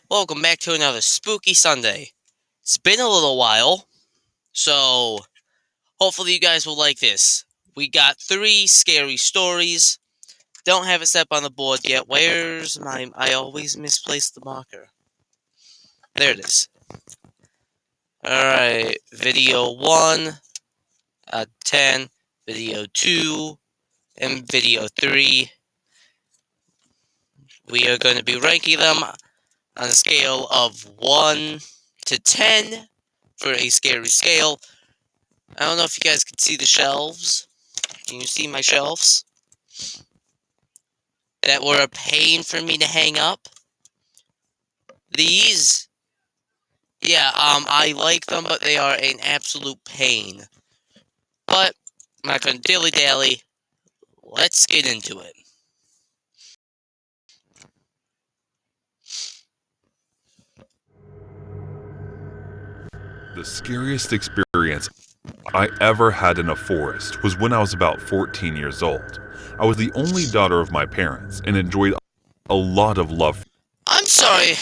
Welcome back to another Spooky Sunday. It's been a little while, so hopefully you guys will like this. We got 3 scary stories. Don't have it set up on the board yet. Where's my... I always misplace the marker. There it is. Alright, video 1, 10, video 2, and video 3. We are going to be ranking them on a scale of 1 to 10 for a scary scale. I don't know if you guys can see the shelves. Can you see my shelves? That were a pain for me to hang up. These, I like them, but they are an absolute pain. But I'm not going to dilly-dally. Let's get into it. The scariest experience I ever had in a forest was when I was about 14 years old. I was the only daughter of my parents and enjoyed a lot of love. I'm sorry,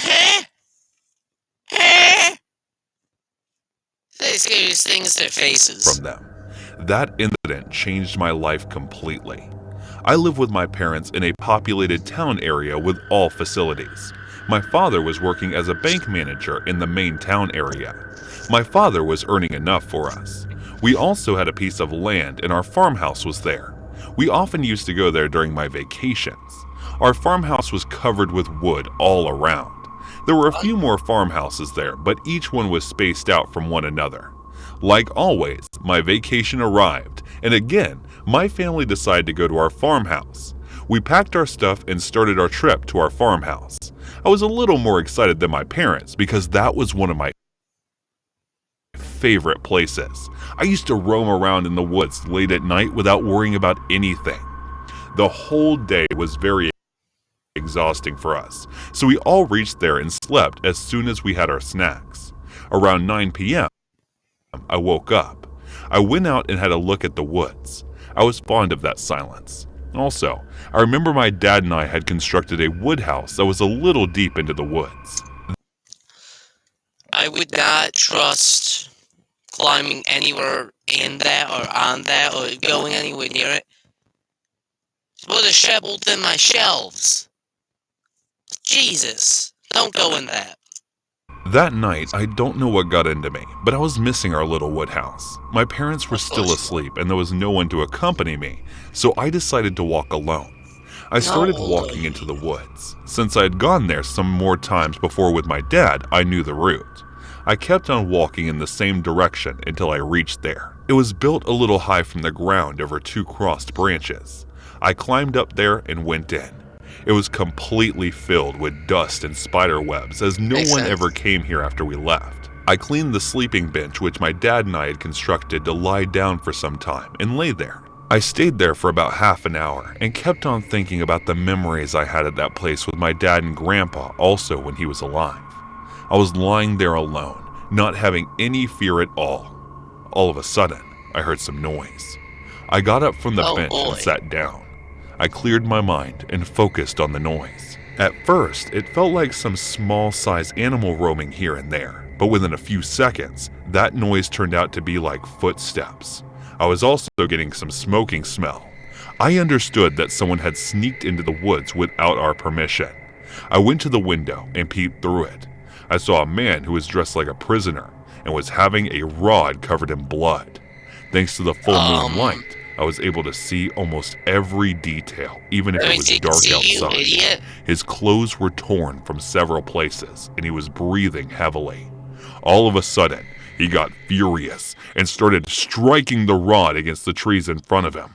Say scariest things to their faces. From them. That incident changed my life completely. I live with my parents in a populated town area with all facilities. My father was working as a bank manager in the main town area. My father was earning enough for us. We also had a piece of land and our farmhouse was there. We often used to go there during my vacations. Our farmhouse was covered with wood all around. There were a few more farmhouses there, but each one was spaced out from one another. Like always, my vacation arrived, and again, my family decided to go to our farmhouse. We packed our stuff and started our trip to our farmhouse. I was a little more excited than my parents because that was one of my favorite places. I used to roam around in the woods late at night without worrying about anything. The whole day was very exhausting for us, so we all reached there and slept as soon as we had our snacks. Around 9 p.m., I woke up. I went out and had a look at the woods. I was fond of that silence. Also, I remember my dad and I had constructed a wood house that was a little deep into the woods. I would not trust climbing anywhere in that or on that or going anywhere near it. It's would have shoveled in my shelves. Jesus, don't go in that. That night, I don't know what got into me, but I was missing our little wood house. My parents were still asleep and there was no one to accompany me, so I decided to walk alone. I started walking into the woods. Since I had gone there some more times before with my dad, I knew the route. I kept on walking in the same direction until I reached there. It was built a little high from the ground over 2 crossed branches. I climbed up there and went in. It was completely filled with dust and spider webs as no one ever came here after we left. I cleaned the sleeping bench which my dad and I had constructed to lie down for some time and lay there. I stayed there for about half an hour and kept on thinking about the memories I had at that place with my dad and grandpa also when he was alive. I was lying there alone, not having any fear at all. All of a sudden, I heard some noise. I got up from the bench and sat down. I cleared my mind and focused on the noise. At first, it felt like some small-sized animal roaming here and there, but within a few seconds, that noise turned out to be like footsteps. I was also getting some smoking smell. I understood that someone had sneaked into the woods without our permission. I went to the window and peeped through it. I saw a man who was dressed like a prisoner and was having a rod covered in blood. Thanks to the full moon light, I was able to see almost every detail, even if it was dark outside. His clothes were torn from several places, and he was breathing heavily. All of a sudden, he got furious and started striking the rod against the trees in front of him.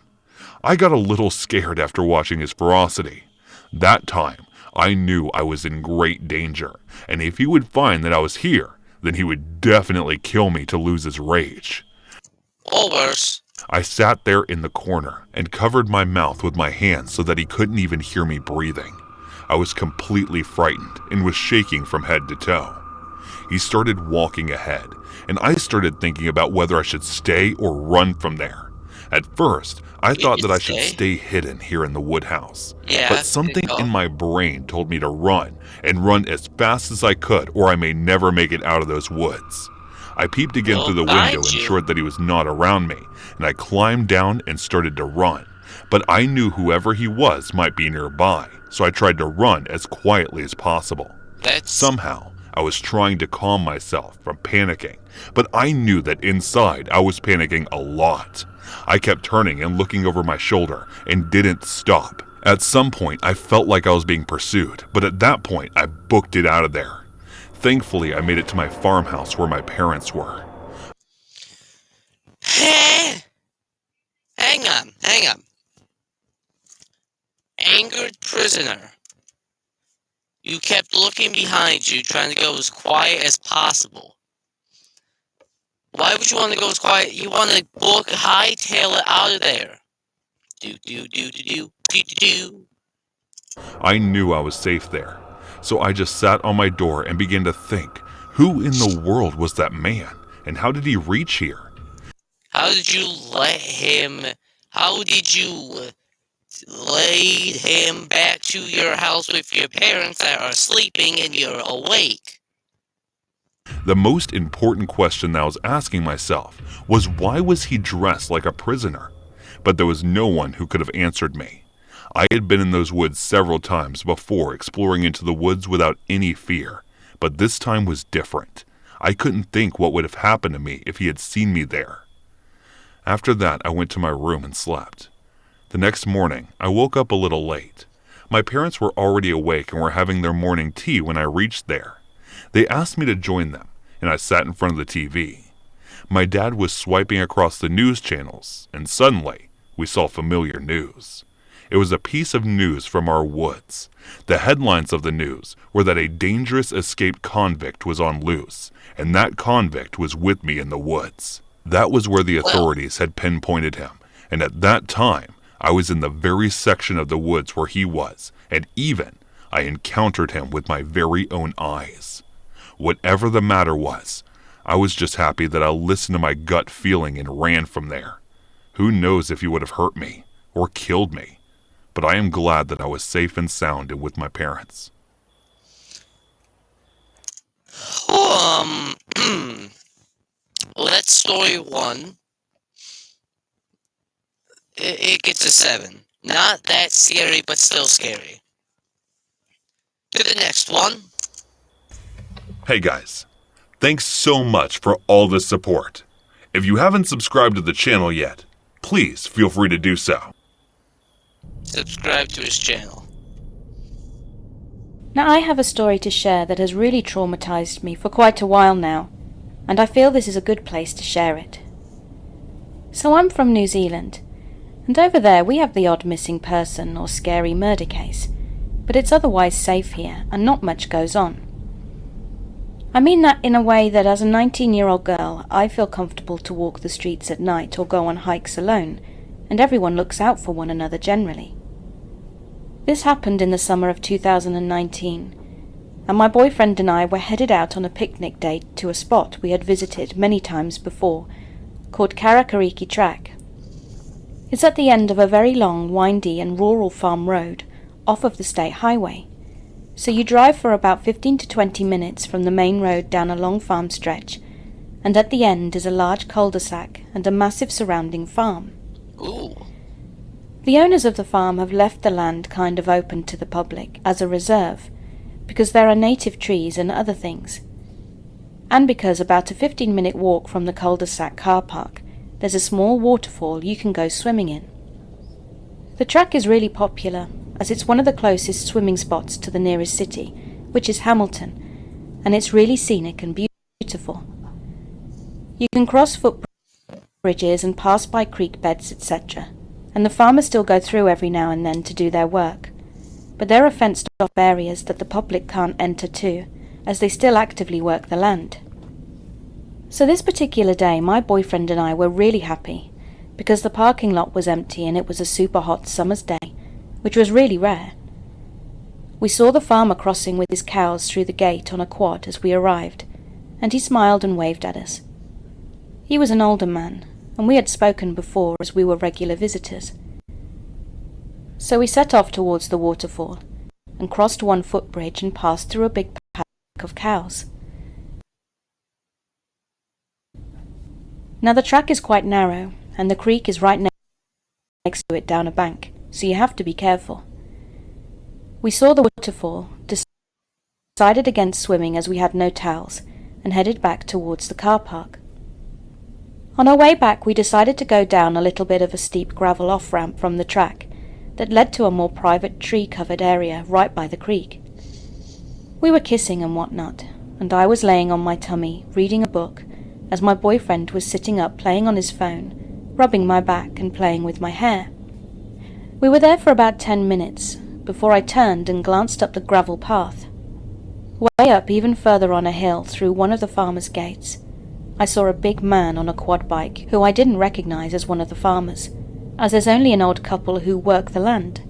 I got a little scared after watching his ferocity. That time, I knew I was in great danger, and if he would find that I was here, then he would definitely kill me to lose his rage. Or worse. I sat there in the corner and covered my mouth with my hands so that he couldn't even hear me breathing. I was completely frightened and was shaking from head to toe. He started walking ahead, and I started thinking about whether I should stay or run from there. At first, I You thought could that I should stay. stay hidden here in the woodhouse. Yeah. But something in my brain told me to run, and run as fast as I could, or I may never make it out of those woods. I peeped again He'll through the window, find you. ensured that he was not around me, and I climbed down and started to run. But I knew whoever he was might be nearby, so I tried to run as quietly as possible. Somehow, I was trying to calm myself from panicking, but I knew that inside I was panicking a lot. I kept turning and looking over my shoulder and didn't stop. At some point, I felt like I was being pursued, but at that point, I booked it out of there. Thankfully, I made it to my farmhouse where my parents were. Hang on. Angered prisoner. You kept looking behind you, trying to go as quiet as possible. Why would you want to go as quiet? You want to hightail it out of there. Do. I knew I was safe there, so I just sat on my door and began to think, who in the world was that man, and how did he reach here? How did you lead him back to your house with your parents that are sleeping and you're awake? The most important question that I was asking myself was, why was he dressed like a prisoner? But there was no one who could have answered me. I had been in those woods several times before, exploring into the woods without any fear, but this time was different. I couldn't think what would have happened to me if he had seen me there. After that, I went to my room and slept. The next morning, I woke up a little late. My parents were already awake and were having their morning tea when I reached there. They asked me to join them, and I sat in front of the TV. My dad was swiping across the news channels, and suddenly, we saw familiar news. It was a piece of news from our woods. The headlines of the news were that a dangerous escaped convict was on loose, and that convict was with me in the woods. That was where the authorities had pinpointed him, and at that time, I was in the very section of the woods where he was, and even I encountered him with my very own eyes. Whatever the matter was, I was just happy that I listened to my gut feeling and ran from there. Who knows if he would have hurt me or killed me, but I am glad that I was safe and sound and with my parents. Well, that's story one. It gets a 7. Not that scary, but still scary. To the next one. Hey guys, thanks so much for all the support. If you haven't subscribed to the channel yet, please feel free to do so. Subscribe to his channel. Now I have a story to share that has really traumatized me for quite a while now, and I feel this is a good place to share it. So I'm from New Zealand, and over there we have the odd missing person or scary murder case, but it's otherwise safe here and not much goes on. I mean that in a way that as a 19-year-old girl I feel comfortable to walk the streets at night or go on hikes alone, and everyone looks out for one another generally. This happened in the summer of 2019, and my boyfriend and I were headed out on a picnic date to a spot we had visited many times before, called Karakariki Track. It's at the end of a very long, windy and rural farm road off of the state highway, so you drive for about 15 to 20 minutes from the main road down a long farm stretch, and at the end is a large cul-de-sac and a massive surrounding farm. Ooh. The owners of the farm have left the land kind of open to the public as a reserve, because there are native trees and other things, and because about a 15-minute walk from the cul-de-sac car park there's a small waterfall you can go swimming in. The track is really popular, as it's one of the closest swimming spots to the nearest city, which is Hamilton, and it's really scenic and beautiful. You can cross footbridges and pass by creek beds, etc., and the farmers still go through every now and then to do their work, but there are fenced-off areas that the public can't enter too, as they still actively work the land. So this particular day, my boyfriend and I were really happy, because the parking lot was empty and it was a super hot summer's day, which was really rare. We saw the farmer crossing with his cows through the gate on a quad as we arrived, and he smiled and waved at us. He was an older man, and we had spoken before as we were regular visitors. So we set off towards the waterfall, and crossed one footbridge and passed through a big paddock of cows. Now the track is quite narrow, and the creek is right next to it down a bank, so you have to be careful. We saw the waterfall, decided against swimming as we had no towels, and headed back towards the car park. On our way back we decided to go down a little bit of a steep gravel off-ramp from the track that led to a more private tree-covered area right by the creek. We were kissing and whatnot, and I was laying on my tummy reading a book as my boyfriend was sitting up playing on his phone, rubbing my back and playing with my hair. We were there for about 10 minutes before I turned and glanced up the gravel path. Way up even further on a hill through one of the farmers' gates, I saw a big man on a quad bike who I didn't recognize as one of the farmers, as there's only an old couple who work the land.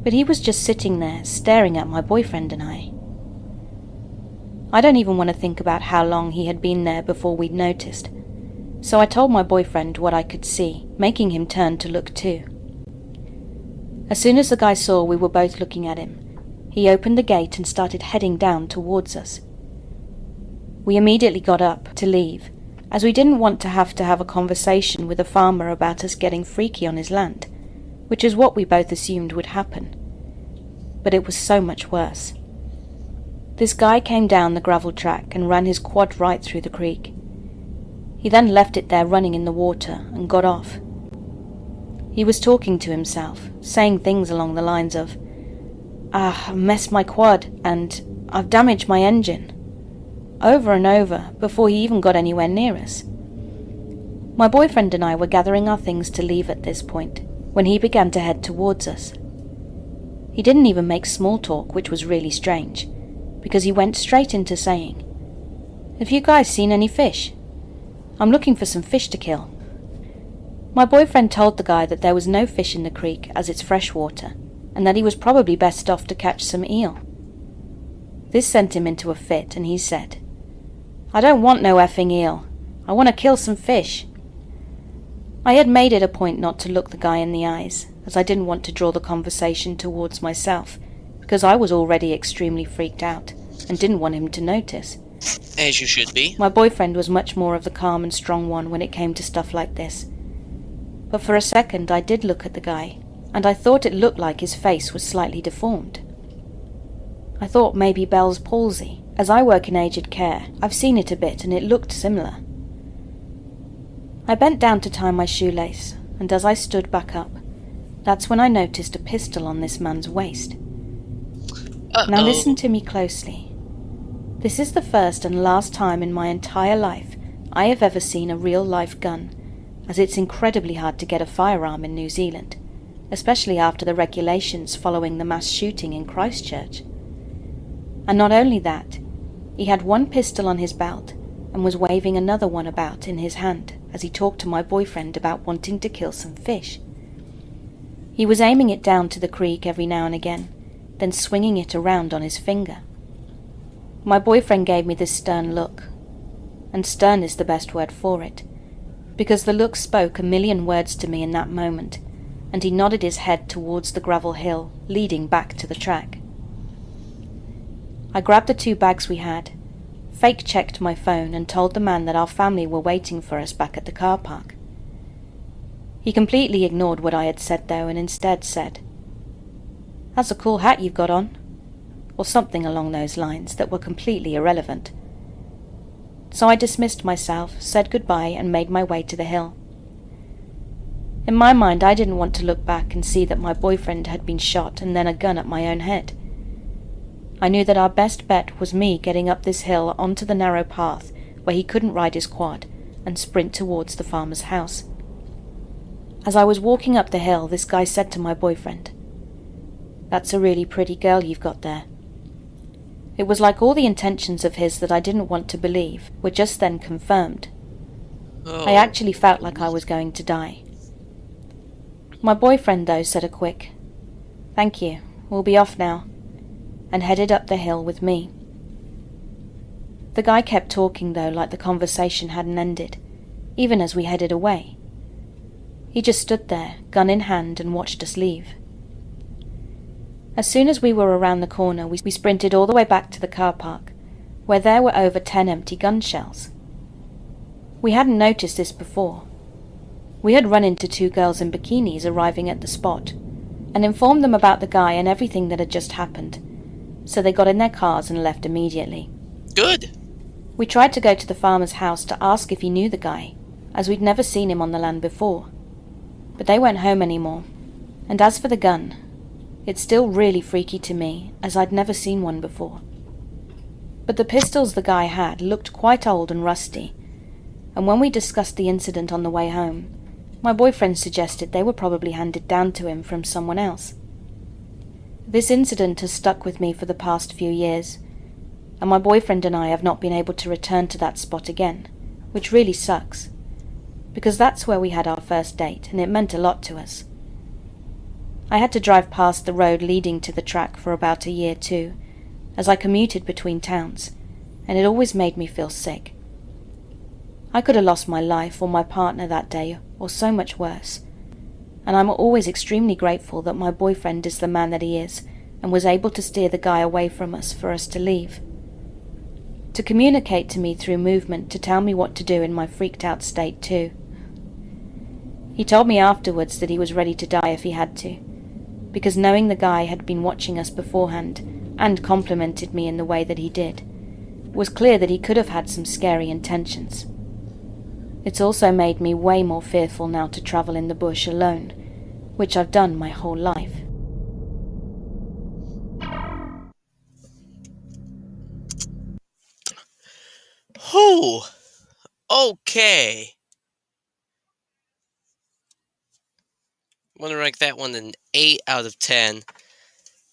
But he was just sitting there, staring at my boyfriend and I. I don't even want to think about how long he had been there before we'd noticed, so I told my boyfriend what I could see, making him turn to look too. As soon as the guy saw we were both looking at him, he opened the gate and started heading down towards us. We immediately got up to leave, as we didn't want to have a conversation with a farmer about us getting freaky on his land, which is what we both assumed would happen. But it was so much worse. This guy came down the gravel track and ran his quad right through the creek. He then left it there running in the water and got off. He was talking to himself, saying things along the lines of, I messed my quad and I've damaged my engine, over and over before he even got anywhere near us. My boyfriend and I were gathering our things to leave at this point when he began to head towards us. He didn't even make small talk, which was really strange, because he went straight into saying, "Have you guys seen any fish? I'm looking for some fish to kill." My boyfriend told the guy that there was no fish in the creek as it's fresh water, and that he was probably best off to catch some eel. This sent him into a fit, and he said, "I don't want no effing eel. I want to kill some fish." I had made it a point not to look the guy in the eyes, as I didn't want to draw the conversation towards myself, because I was already extremely freaked out, and didn't want him to notice. As you should be. My boyfriend was much more of the calm and strong one when it came to stuff like this. But for a second I did look at the guy, and I thought it looked like his face was slightly deformed. I thought maybe Bell's palsy. As I work in aged care, I've seen it a bit and it looked similar. I bent down to tie my shoelace, and as I stood back up, that's when I noticed a pistol on this man's waist. Now listen to me closely. This is the first and last time in my entire life I have ever seen a real-life gun, as it's incredibly hard to get a firearm in New Zealand, especially after the regulations following the mass shooting in Christchurch. And not only that, he had one pistol on his belt and was waving another one about in his hand as he talked to my boyfriend about wanting to kill some fish. He was aiming it down to the creek every now and again, then swinging it around on his finger. My boyfriend gave me this stern look, and stern is the best word for it, because the look spoke a million words to me in that moment, and he nodded his head towards the gravel hill leading back to the track. I grabbed the 2 bags we had, fake-checked my phone and told the man that our family were waiting for us back at the car park. He completely ignored what I had said though, and instead said, "That's a cool hat you've got on," or something along those lines that were completely irrelevant. So I dismissed myself, said goodbye, and made my way to the hill. In my mind I didn't want to look back and see that my boyfriend had been shot and then a gun at my own head. I knew that our best bet was me getting up this hill onto the narrow path where he couldn't ride his quad and sprint towards the farmer's house. As I was walking up the hill, this guy said to my boyfriend, "That's a really pretty girl you've got there." It was like all the intentions of his that I didn't want to believe were just then confirmed. I actually felt like I was going to die. My boyfriend, though, said a quick, "Thank you, we'll be off now," and headed up the hill with me. The guy kept talking though, like the conversation hadn't ended, even as we headed away. He just stood there, gun in hand, and watched us leave. As soon as we were around the corner, we sprinted all the way back to the car park, where there were over 10 empty gun shells. We hadn't noticed this before. We had run into 2 girls in bikinis arriving at the spot, and informed them about the guy and everything that had just happened, so they got in their cars and left immediately. Good. We tried to go to the farmer's house to ask if he knew the guy, as we'd never seen him on the land before. But they weren't home anymore, and as for the gun, it's still really freaky to me, as I'd never seen one before. But the pistols the guy had looked quite old and rusty, and when we discussed the incident on the way home, my boyfriend suggested they were probably handed down to him from someone else. This incident has stuck with me for the past few years, and my boyfriend and I have not been able to return to that spot again, which really sucks, because that's where we had our first date, and it meant a lot to us. I had to drive past the road leading to the track for about a year too, as I commuted between towns, and it always made me feel sick. I could have lost my life or my partner that day, or so much worse, and I'm always extremely grateful that my boyfriend is the man that he is, and was able to steer the guy away from us for us to leave. To communicate to me through movement to tell me what to do in my freaked out state too. He told me afterwards that he was ready to die if he had to, because knowing the guy had been watching us beforehand and complimented me in the way that he did, it was clear that he could have had some scary intentions. It's also made me way more fearful now to travel in the bush alone, which I've done my whole life. Whew. Okay. I'm gonna rank that one an 8 out of 10.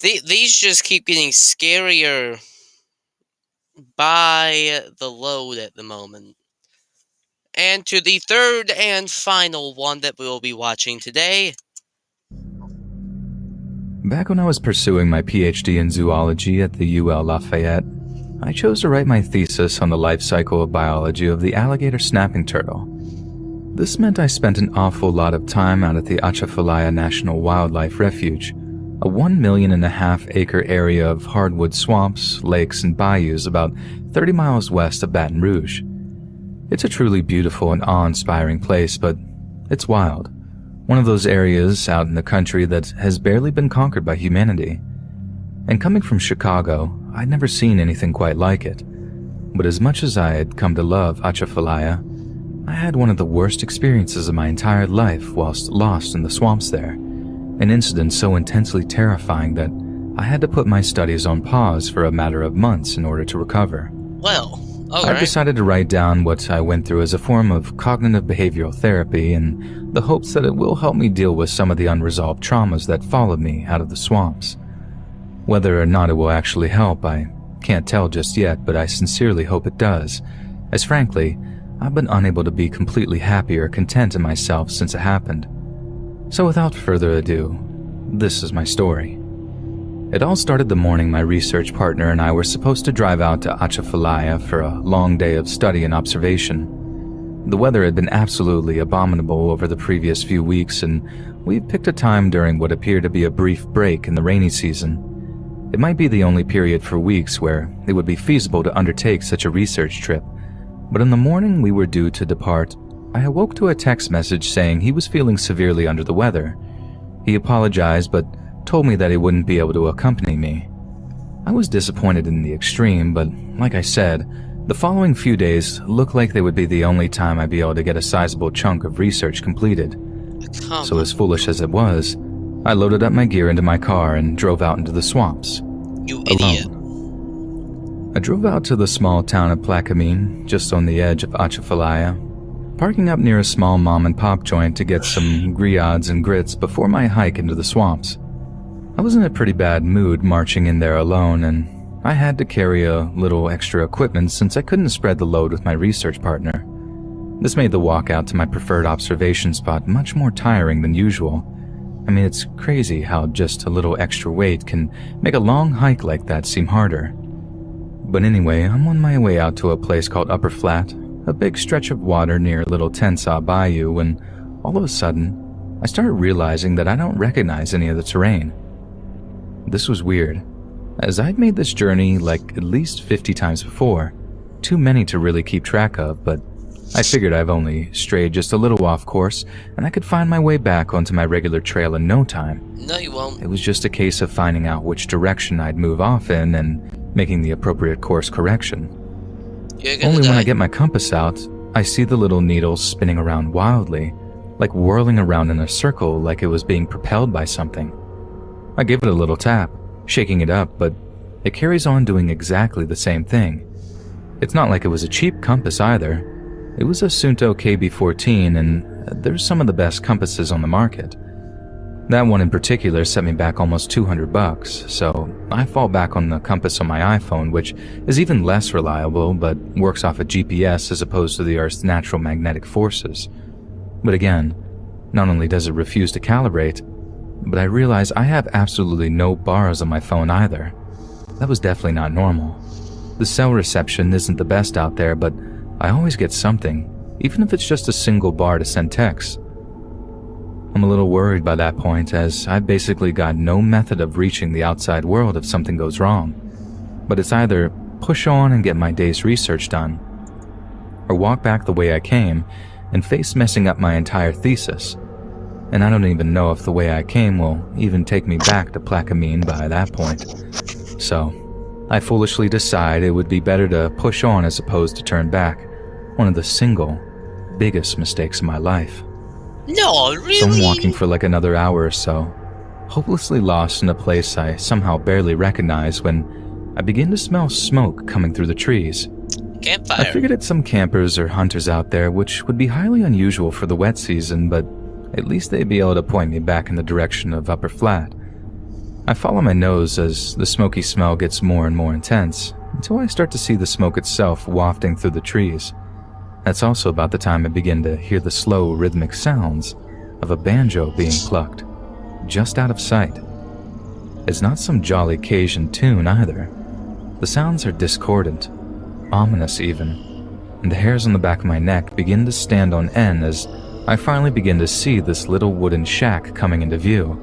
These just keep getting scarier by the load at the moment. And to the third and final one that we will be watching today. Back when I was pursuing my PhD in zoology at the UL Lafayette, I chose to write my thesis on the life cycle of biology of the alligator snapping turtle. This meant I spent an awful lot of time out at the Atchafalaya National Wildlife Refuge, a 1.5 million acre area of hardwood swamps, lakes, and bayous about 30 miles west of Baton Rouge. It's a truly beautiful and awe-inspiring place, but it's wild. One of those areas out in the country that has barely been conquered by humanity. And coming from Chicago, I'd never seen anything quite like it. But as much as I had come to love Atchafalaya, I had one of the worst experiences of my entire life whilst lost in the swamps there. An incident so intensely terrifying that I had to put my studies on pause for a matter of months in order to recover. Well, I decided to write down what I went through as a form of cognitive behavioral therapy in the hopes that it will help me deal with some of the unresolved traumas that followed me out of the swamps. Whether or not it will actually help, I can't tell just yet, but I sincerely hope it does, as frankly, I've been unable to be completely happy or content in myself since it happened. So without further ado, this is my story. It all started the morning my research partner and I were supposed to drive out to Atchafalaya for a long day of study and observation. The weather had been absolutely abominable over the previous few weeks, and we picked a time during what appeared to be a brief break in the rainy season. It might be the only period for weeks where it would be feasible to undertake such a research trip, but in the morning we were due to depart, I awoke to a text message saying he was feeling severely under the weather. He apologized, but told me that he wouldn't be able to accompany me. I was disappointed in the extreme, but like I said, the following few days looked like they would be the only time I'd be able to get a sizable chunk of research completed. So as foolish as it was, I loaded up my gear into my car and drove out into the swamps. You idiot. Alone. I drove out to the small town of Plaquemine, just on the edge of Atchafalaya, parking up near a small mom-and-pop joint to get some griots and grits before my hike into the swamps. I was in a pretty bad mood marching in there alone, and I had to carry a little extra equipment since I couldn't spread the load with my research partner. This made the walk out to my preferred observation spot much more tiring than usual. I mean, it's crazy how just a little extra weight can make a long hike like that seem harder. But anyway, I'm on my way out to a place called Upper Flat, a big stretch of water near Little Tensaw Bayou when, all of a sudden, I started realizing that I don't recognize any of the terrain. This was weird, as I'd made this journey like at least 50 times before, too many to really keep track of, but I figured I've only strayed just a little off course and I could find my way back onto my regular trail in no time. No, you won't. It was just a case of finding out which direction I'd move off in and making the appropriate course correction. You're gonna Only die. when I get my compass out, I see the little needle spinning around wildly, like whirling around in a circle like it was being propelled by something. I give it a little tap, shaking it up, but it carries on doing exactly the same thing. It's not like it was a cheap compass either. It was a Suunto KB14, and there's some of the best compasses on the market. That one in particular set me back almost $200, so I fall back on the compass on my iPhone, which is even less reliable but works off a GPS as opposed to the Earth's natural magnetic forces. But again, not only does it refuse to calibrate, but I realize I have absolutely no bars on my phone either. That was definitely not normal. The cell reception isn't the best out there, but I always get something, even if it's just a single bar to send texts. I'm a little worried by that point, as I've basically got no method of reaching the outside world if something goes wrong. But it's either push on and get my day's research done, or walk back the way I came and face messing up my entire thesis. And I don't even know if the way I came will even take me back to Plaquemine by that point. So, I foolishly decide it would be better to push on as opposed to turn back. One of the single biggest mistakes of my life. No, really? So I'm walking for like another hour or so, hopelessly lost in a place I somehow barely recognize when I begin to smell smoke coming through the trees. Campfire. I figured it's some campers or hunters out there, which would be highly unusual for the wet season, but at least they'd be able to point me back in the direction of Upper Flat. I follow my nose as the smoky smell gets more and more intense, until I start to see the smoke itself wafting through the trees. That's also about the time I begin to hear the slow, rhythmic sounds of a banjo being plucked, just out of sight. It's not some jolly Cajun tune either. The sounds are discordant, ominous even, and the hairs on the back of my neck begin to stand on end as I finally begin to see this little wooden shack coming into view.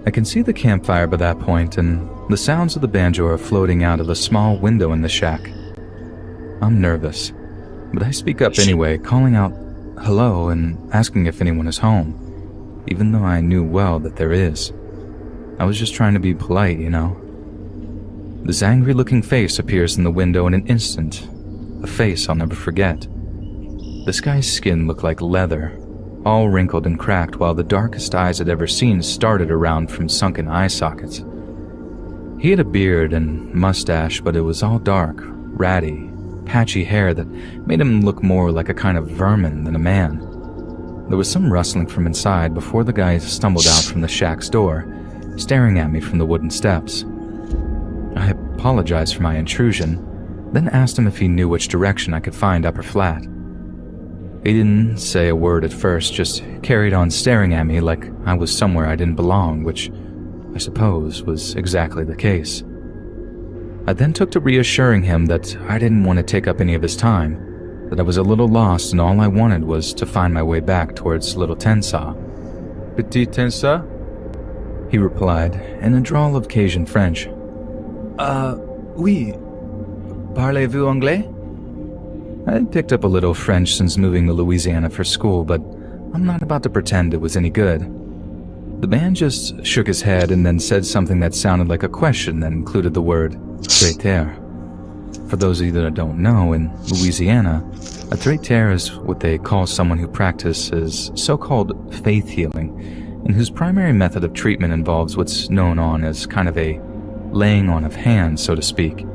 I can see the campfire by that point, and the sounds of the banjo are floating out of a small window in the shack. I'm nervous, but I speak up anyway, calling out hello and asking if anyone is home, even though I knew well that there is. I was just trying to be polite, you know. This angry-looking face appears in the window in an instant, a face I'll never forget. This guy's skin looked like leather, all wrinkled and cracked, while the darkest eyes I'd ever seen started around from sunken eye sockets. He had a beard and mustache, but it was all dark, ratty, patchy hair that made him look more like a kind of vermin than a man. There was some rustling from inside before the guy stumbled out from the shack's door, staring at me from the wooden steps. I apologized for my intrusion, then asked him if he knew which direction I could find Upper Flat. He didn't say a word at first, just carried on staring at me like I was somewhere I didn't belong, which I suppose was exactly the case. I then took to reassuring him that I didn't want to take up any of his time, that I was a little lost and all I wanted was to find my way back towards Little Tensaw. Petit Tensaw? He replied, in a drawl of Cajun French. Oui. Parlez-vous anglais? I had picked up a little French since moving to Louisiana for school, but I'm not about to pretend it was any good. The man just shook his head and then said something that sounded like a question that included the word traiteur. For those of you that don't know, in Louisiana, a traiteur is what they call someone who practices so-called faith healing, and whose primary method of treatment involves what's known on as kind of a laying on of hands, so to speak.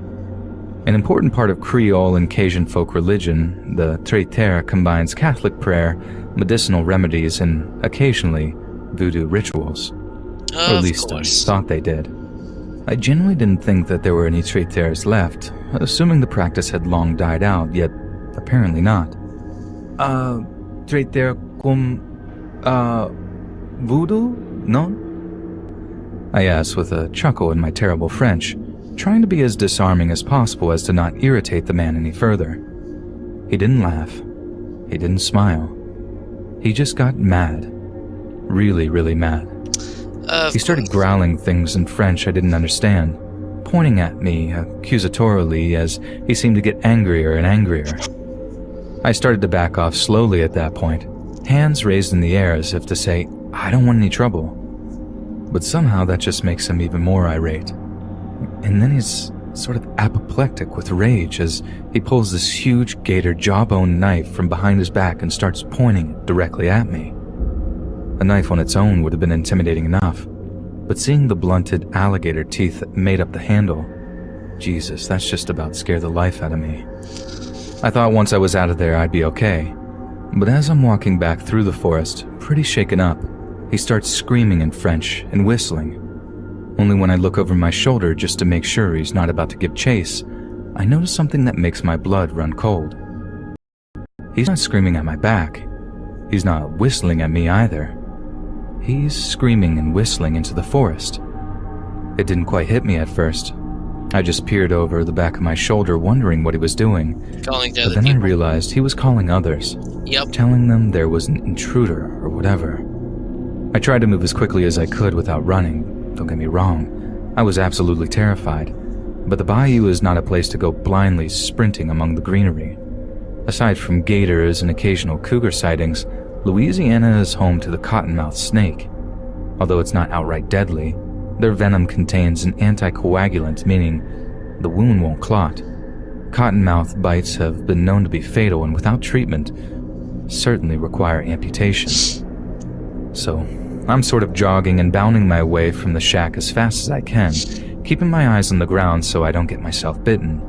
An important part of Creole and Cajun folk religion, the traiteur combines Catholic prayer, medicinal remedies, and occasionally voodoo rituals. Or at least I thought they did. I genuinely didn't think that there were any traiteurs left, assuming the practice had long died out, yet apparently not. Traiteur comme, voodoo? No? I asked with a chuckle in my terrible French, trying to be as disarming as possible as to not irritate the man any further. He didn't laugh. He didn't smile. He just got mad. Really, really mad. He started growling things in French I didn't understand, pointing at me accusatorily as he seemed to get angrier and angrier. I started to back off slowly at that point, hands raised in the air as if to say, I don't want any trouble. But somehow that just makes him even more irate. And then he's sort of apoplectic with rage as he pulls this huge gator jawbone knife from behind his back and starts pointing it directly at me. A knife on its own would have been intimidating enough, but seeing the blunted alligator teeth that made up the handle, Jesus, that's just about scared the life out of me. I thought once I was out of there I'd be okay, but as I'm walking back through the forest, pretty shaken up, he starts screaming in French and whistling. Only when I look over my shoulder just to make sure he's not about to give chase, I notice something that makes my blood run cold. He's not screaming at my back. He's not whistling at me either. He's screaming and whistling into the forest. It didn't quite hit me at first. I just peered over the back of my shoulder wondering what he was doing. Calling to but other then people. I realized he was calling others. Yep. Telling them there was an intruder or whatever. I tried to move as quickly as I could without running. Don't get me wrong. I was absolutely terrified. But the bayou is not a place to go blindly sprinting among the greenery. Aside from gators and occasional cougar sightings, Louisiana is home to the cottonmouth snake. Although it's not outright deadly, their venom contains an anticoagulant, meaning the wound won't clot. Cottonmouth bites have been known to be fatal and without treatment, certainly require amputation. So, I'm sort of jogging and bounding my way from the shack as fast as I can, keeping my eyes on the ground so I don't get myself bitten.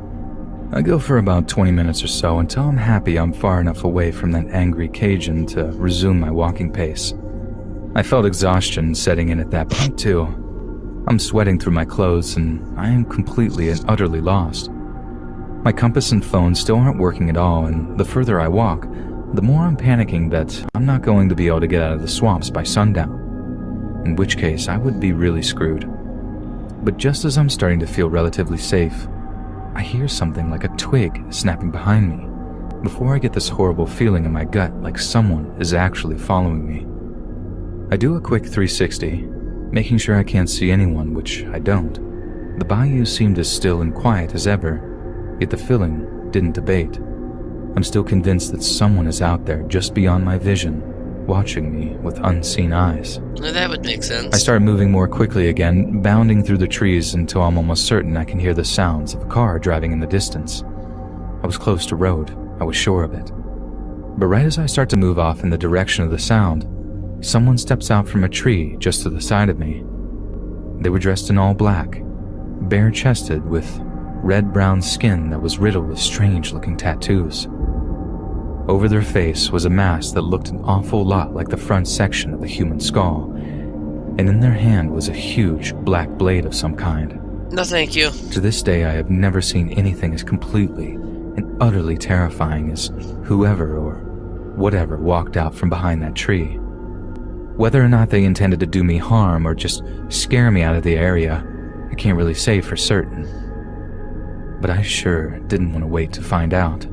I go for about 20 minutes or so until I'm happy I'm far enough away from that angry Cajun to resume my walking pace. I felt exhaustion setting in at that point too. I'm sweating through my clothes and I am completely and utterly lost. My compass and phone still aren't working at all, and the further I walk, the more I'm panicking that I'm not going to be able to get out of the swamps by sundown, in which case I would be really screwed. But just as I'm starting to feel relatively safe, I hear something like a twig snapping behind me, before I get this horrible feeling in my gut like someone is actually following me. I do a quick 360, making sure I can't see anyone, which I don't. The bayou seemed as still and quiet as ever, yet the feeling didn't abate. I'm still convinced that someone is out there just beyond my vision, watching me with unseen eyes. Well, that would make sense. I start moving more quickly again, bounding through the trees until I'm almost certain I can hear the sounds of a car driving in the distance. I was close to road, I was sure of it. But right as I start to move off in the direction of the sound, someone steps out from a tree just to the side of me. They were dressed in all black, bare-chested with red-brown skin that was riddled with strange-looking tattoos. Over their face was a mask that looked an awful lot like the front section of a human skull, and in their hand was a huge black blade of some kind. No thank you. To this day, I have never seen anything as completely and utterly terrifying as whoever or whatever walked out from behind that tree. Whether or not they intended to do me harm or just scare me out of the area, I can't really say for certain. But I sure didn't want to wait to find out.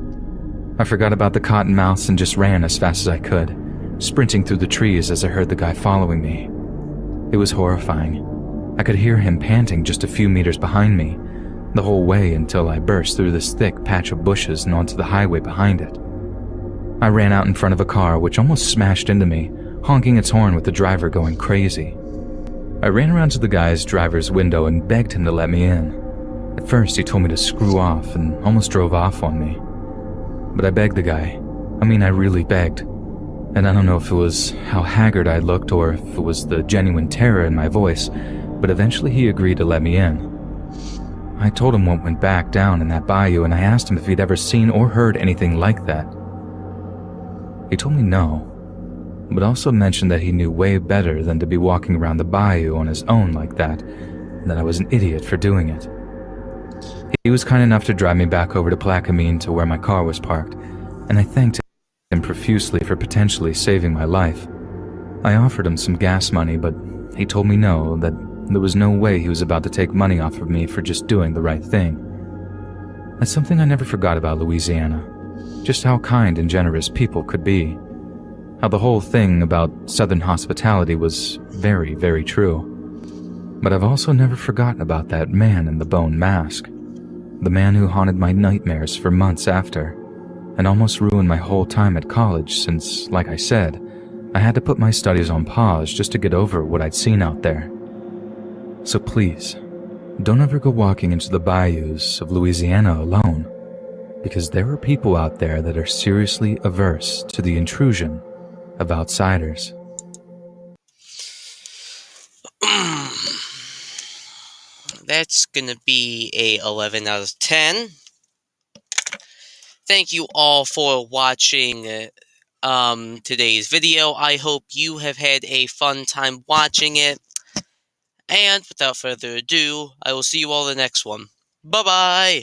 I forgot about the cottonmouths and just ran as fast as I could, sprinting through the trees as I heard the guy following me. It was horrifying. I could hear him panting just a few meters behind me, the whole way until I burst through this thick patch of bushes and onto the highway behind it. I ran out in front of a car which almost smashed into me, honking its horn with the driver going crazy. I ran around to the guy's driver's window and begged him to let me in. At first, he told me to screw off and almost drove off on me. But I begged the guy. I really begged. And I don't know if it was how haggard I looked or if it was the genuine terror in my voice, but eventually he agreed to let me in. I told him what went back down in that bayou, and I asked him if he'd ever seen or heard anything like that. He told me no, but also mentioned that he knew way better than to be walking around the bayou on his own like that, and that I was an idiot for doing it. He was kind enough to drive me back over to Plaquemine to where my car was parked, and I thanked him profusely for potentially saving my life. I offered him some gas money, but he told me no, that there was no way he was about to take money off of me for just doing the right thing. That's something I never forgot about Louisiana. just how kind and generous people could be. How the whole thing about Southern hospitality was very, very true. But I've also never forgotten about that man in the bone mask. The man who haunted my nightmares for months after, and almost ruined my whole time at college since, like I said, I had to put my studies on pause just to get over what I'd seen out there. So please, don't ever go walking into the bayous of Louisiana alone, because there are people out there that are seriously averse to the intrusion of outsiders. That's gonna be a 11 out of 10. Thank you all for watching today's video. I hope you have had a fun time watching it. And without further ado, I will see you all in the next one. Bye-bye!